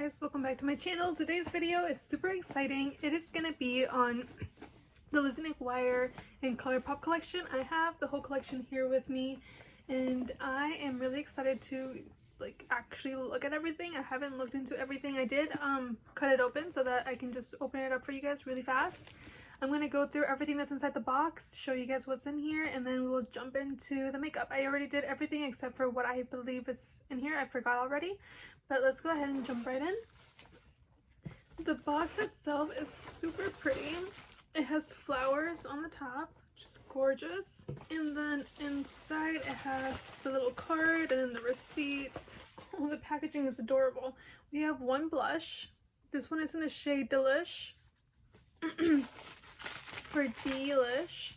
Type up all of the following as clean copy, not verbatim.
guys, welcome back to my channel. Today's video is super exciting. It is gonna be on the Lizzy Mcguire and Colourpop collection. I have the whole collection here with me and I am really excited to actually look at everything. I haven't looked into everything. I did cut it open so that I can just open it up for you guys really fast. I'm going to go through everything that's inside the box, show you guys what's in here, and then we'll jump into the makeup. I already did everything except for what I believe is in here. I forgot already, but let's go ahead and jump right in. The box itself is super pretty. It has flowers on the top, just gorgeous. And then inside it has the little card and then the receipt. Oh, the packaging is adorable. We have one blush. This one is in the shade Delish. For Delish.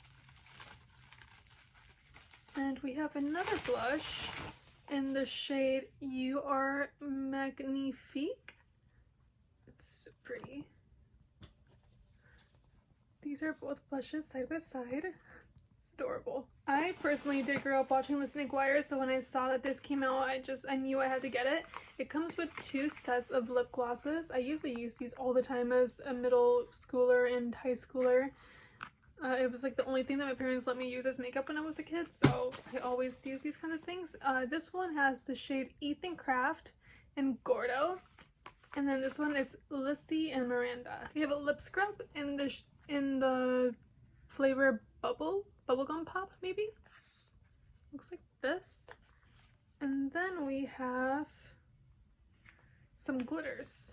And we have another blush in the shade You Are Magnifique. It's so pretty. These are both blushes side by side. It's adorable. I personally did grow up watching Lizzy Mcguire, so when I saw that this came out, I knew I had to get it. It comes with 2 sets of lip glosses. I usually use these all the time as a middle schooler and high schooler. It was like the only thing that my parents let me use as makeup when I was a kid, so I always use these kind of things. This one has the shade Ethan Craft and Gordo, and then this one is Lizzy and Miranda. We have a lip scrub in the flavor bubblegum pop, maybe. Looks like this. And then we have some glitters,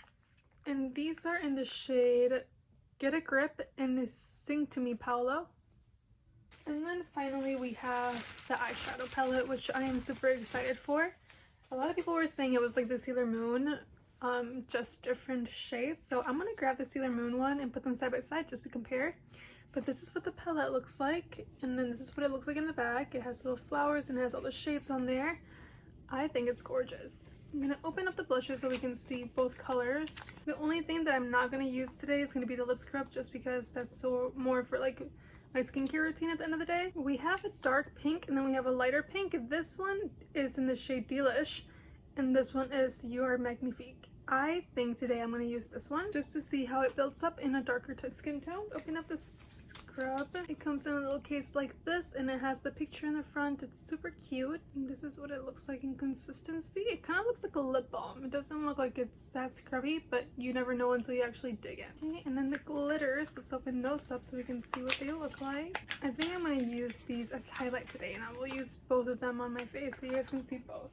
and these are in the shade Get a Grip and Sing to Me Paolo. And then finally we have the eyeshadow palette, which I am super excited for. A lot of people were saying it was like the Sailor Moon, just different shades. So I'm gonna grab the Sailor Moon one and put them side by side just to compare. But this is what the palette looks like, and then this is what it looks like in the back. It has little flowers and it has all the shades on there. I think it's gorgeous. I'm gonna open up the blushes so we can see both colors. The only thing that I'm not gonna use today is gonna be the lip scrub, just because that's more for like my skincare routine at the end of the day. We have a dark pink and then we have a lighter pink. This one is in the shade Delish and this one is You Are Magnifique. I think today I'm gonna use this one just to see how it builds up in a darker skin tone. Open up the scrub. It comes in a little case like this and it has the picture in the front. It's super cute. And this is what it looks like in consistency. It kind of looks like a lip balm. It doesn't look like it's that scrubby, but you never know until you actually dig in. Okay, and then the glitters. Let's open those up so we can see what they look like. I think I'm going to use these as highlight today, and I will use both of them on my face so you guys can see both.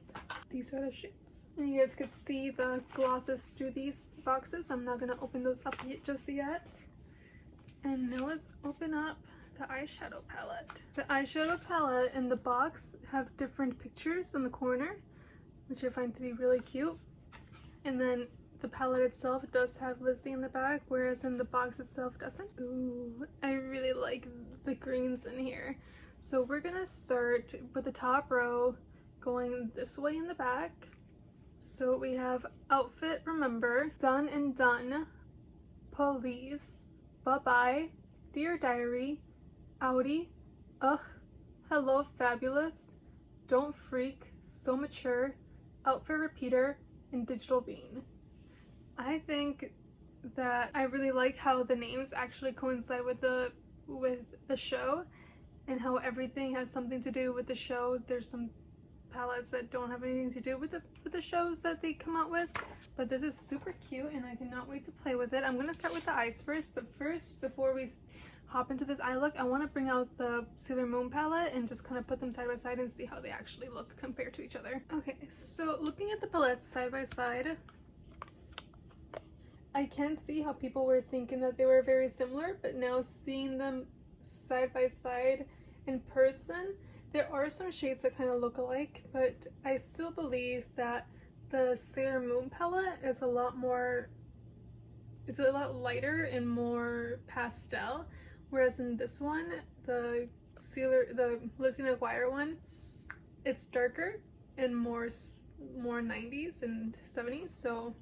These are the shades. And you guys could see the glosses through these boxes, so I'm not going to open those up just yet. And now let's open up the eyeshadow palette. The eyeshadow palette and the box have different pictures in the corner, which I find to be really cute. And then the palette itself does have Lizzy in the back, whereas in the box itself doesn't. Ooh, I really like the greens in here. So we're gonna start with the top row going this way in the back. So we have Outfit Remember, Done and Done, Police, Bye-Bye, Dear Diary, Audi, Ugh, Hello Fabulous, Don't Freak, So Mature, Outfit Repeater, and Digital Bean. I think that I really like how the names actually coincide with the show and how everything has something to do with the show. There's some palettes that don't have anything to do with the shows that they come out with, but this is super cute and I cannot wait to play with it. I'm gonna start with the eyes first, but first, before we hop into this eye look, I want to bring out the Sailor Moon palette and just kind of put them side by side and see how they actually look compared to each other. Okay, so looking at the palettes side by side, I can see how people were thinking that they were very similar, but now seeing them side by side in person, there are some shades that kind of look alike, but I still believe that the Sailor Moon palette is a lot lighter and more pastel, whereas in this one, the Lizzy Mcguire one, it's darker and more 90s and 70s. So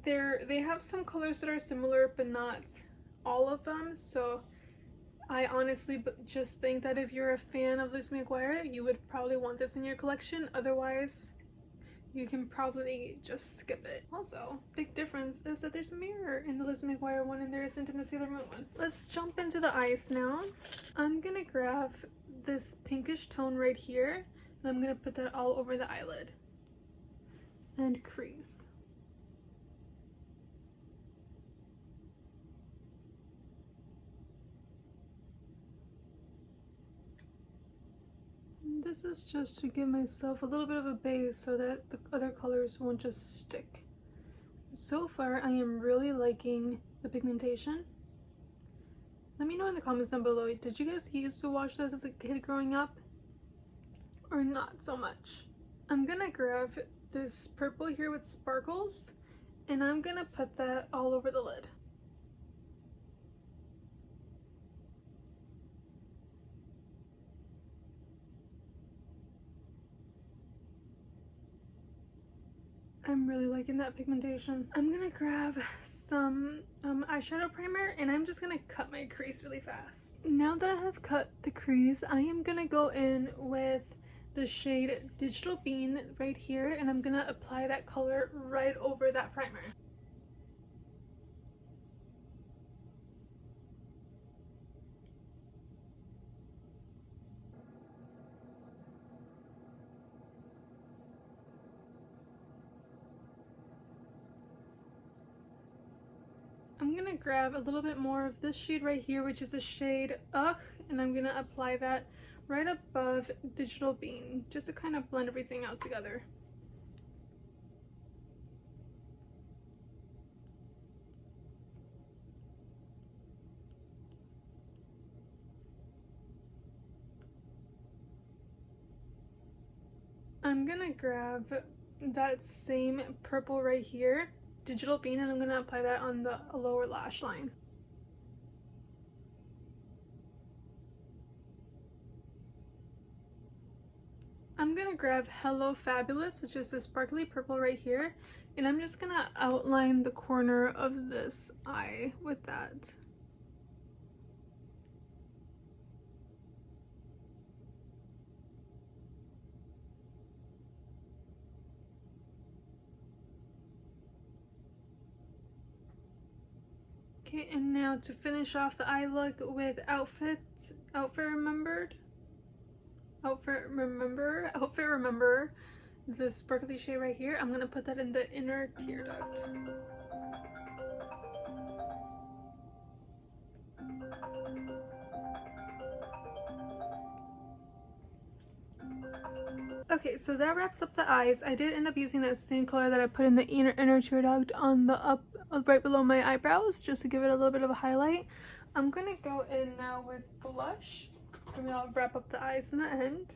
they have some colors that are similar, but not all of them. So I honestly just think that if you're a fan of Lizzy Mcguire, you would probably want this in your collection. Otherwise, you can probably just skip it. Also, big difference is that there's a mirror in the Lizzy McGuire one and there isn't in the Sailor Moon one. Let's jump into the eyes now. I'm gonna grab this pinkish tone right here and I'm gonna put that all over the eyelid and crease. This is just to give myself a little bit of a base so that the other colors won't just stick. So far, I am really liking the pigmentation. Let me know in the comments down below, did you guys used to watch this as a kid growing up? Or not so much? I'm gonna grab this purple here with sparkles and I'm gonna put that all over the lid. I'm really liking that pigmentation. I'm gonna grab some eyeshadow primer and I'm just gonna cut my crease really fast. Now that I have cut the crease, I am gonna go in with the shade Digital Bean right here and I'm gonna apply that color right over that primer. I'm gonna grab a little bit more of this shade right here, which is the shade Ugh, and I'm gonna apply that right above Digital Bean, just to kind of blend everything out together. I'm gonna grab that same purple right here, Digital Bean, and I'm gonna apply that on the lower lash line. I'm gonna grab Hello Fabulous, which is the sparkly purple right here, and I'm just gonna outline the corner of this eye with that. Okay, and now to finish off the eye look with Outfit Remember, the sparkly shade right here. I'm gonna put that in the inner tear duct. Okay, so that wraps up the eyes. I did end up using that same color that I put in the inner tear duct on the right below my eyebrows, just to give it a little bit of a highlight. I'm gonna go in now with blush, and then I'll wrap up the eyes in the end.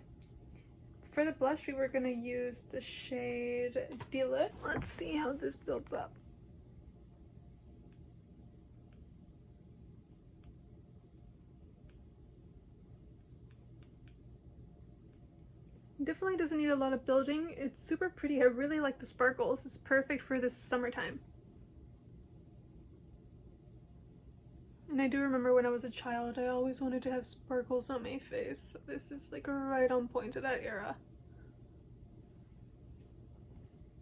For the blush, we were gonna use the shade Deal-It. Let's see how this builds up. Definitely doesn't need a lot of building. It's super pretty. I really like the sparkles. It's perfect for this summertime. And I do remember when I was a child, I always wanted to have sparkles on my face. So this is like right on point to that era.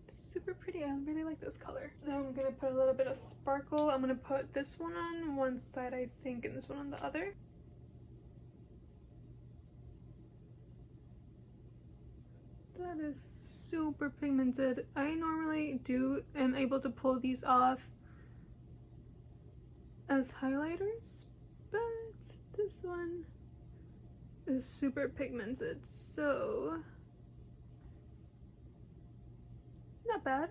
Super pretty. I really like this color. Now I'm gonna put a little bit of sparkle. I'm gonna put this one on one side, I think, and this one on the other. That is super pigmented. I normally am able to pull these off as highlighters, but this one is super pigmented, so not bad.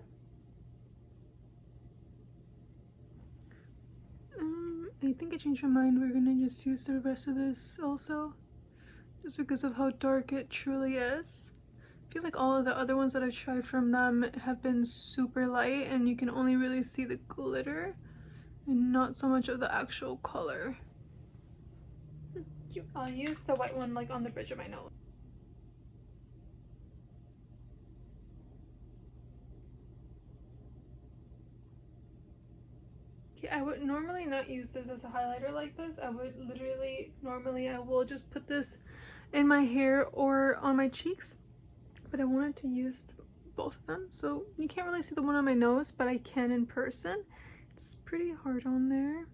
I think I changed my mind. We're gonna just use the rest of this also, just because of how dark it truly is. I feel like all of the other ones that I've tried from them have been super light and you can only really see the glitter and not so much of the actual color. Cute. I'll use the white one like on the bridge of my nose. Okay, I would normally not use this as a highlighter like this. I would normally I will just put this in my hair or on my cheeks. But I wanted to use both of them. So you can't really see the one on my nose, but I can in person. It's pretty hard on there.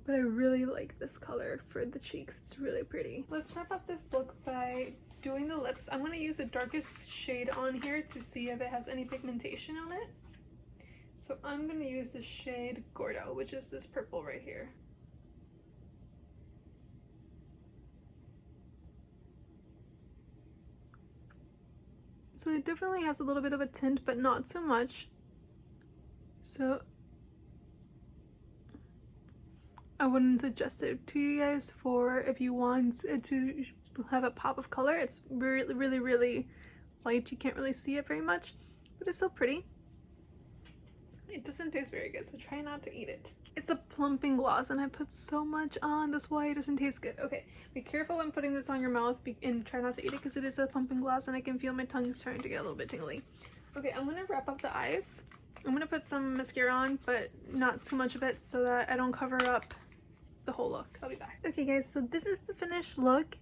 But I really like this color for the cheeks. It's really pretty. Let's wrap up this look by doing the lips. I'm going to use the darkest shade on here to see if it has any pigmentation on it. So I'm going to use the shade Gordo, which is this purple right here. So it definitely has a little bit of a tint, but not so much. So I wouldn't suggest it to you guys for if you want it to have a pop of color. It's really, really, really light. You can't really see it very much, but it's still pretty. It doesn't taste very good, so try not to eat it. It's a plumping gloss, and I put so much on. That's why it doesn't taste good. Okay, be careful when putting this on your mouth and try not to eat it because it is a plumping gloss, and I can feel my tongue is starting to get a little bit tingly. Okay, I'm gonna wrap up the eyes. I'm gonna put some mascara on, but not too much of it so that I don't cover up the whole look. I'll be back. Okay guys, so this is the finished look.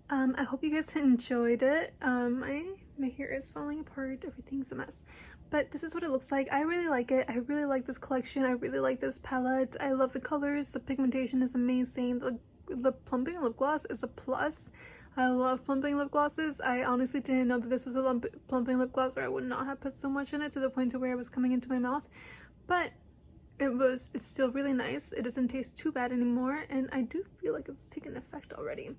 I hope you guys enjoyed it. My hair is falling apart, everything's a mess, but this is what it looks like. I really like it. I really like this collection. I really like this palette. I love the colors. The pigmentation is amazing. The plumping lip gloss is a plus. I love plumping lip glosses. I honestly didn't know that this was a plumping lip gloss, or I would not have put so much in it to the point to where it was coming into my mouth, but it's still really nice. It doesn't taste too bad anymore, and I do feel like it's taken effect already.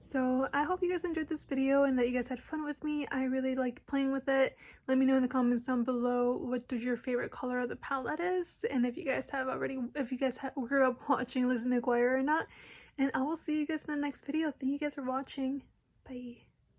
So I hope you guys enjoyed this video and that you guys had fun with me. I really like playing with it. Let me know in the comments down below what your favorite color of the palette is, and if you guys grew up watching Lizzy Mcguire or not. And I will see you guys in the next video. Thank you guys for watching. Bye.